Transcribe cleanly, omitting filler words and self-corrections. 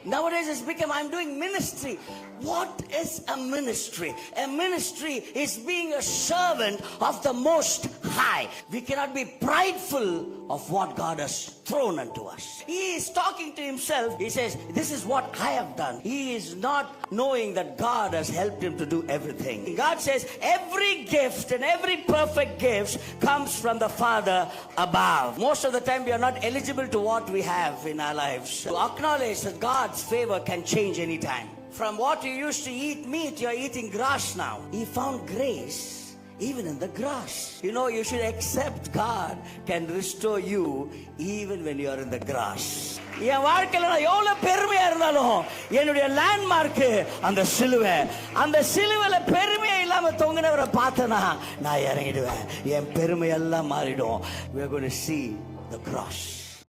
Nowadays it's become, I'm doing ministry. What is a ministry? A ministry is being a servant of the Most High. We cannot be prideful of what God has thrown unto us. He is talking to himself. He says, this is what I have done. He is not knowing that God has helped him to do everything. God says every gift and every perfect gift comes from the Father above. Most of the time we are not eligible to what we have in our lives. To acknowledge that God's favor can change anytime. From what you used to eat meat, you are eating grass now. He found grace even in the grass. You know, you should accept God can restore you even when you are in the grass. என் வாழ்க்கையில நான் எவ்வளவு பெருமையா இருந்தாலும் என்னுடைய landmark அந்த சிலுவை. அந்த சிலுவையில பெருமையே இல்லாம தொங்கினவரை பார்த்தனா நான் இறங்கிடுவேன். என் பெருமை எல்லாம் மாறிடும். We are going to see the cross.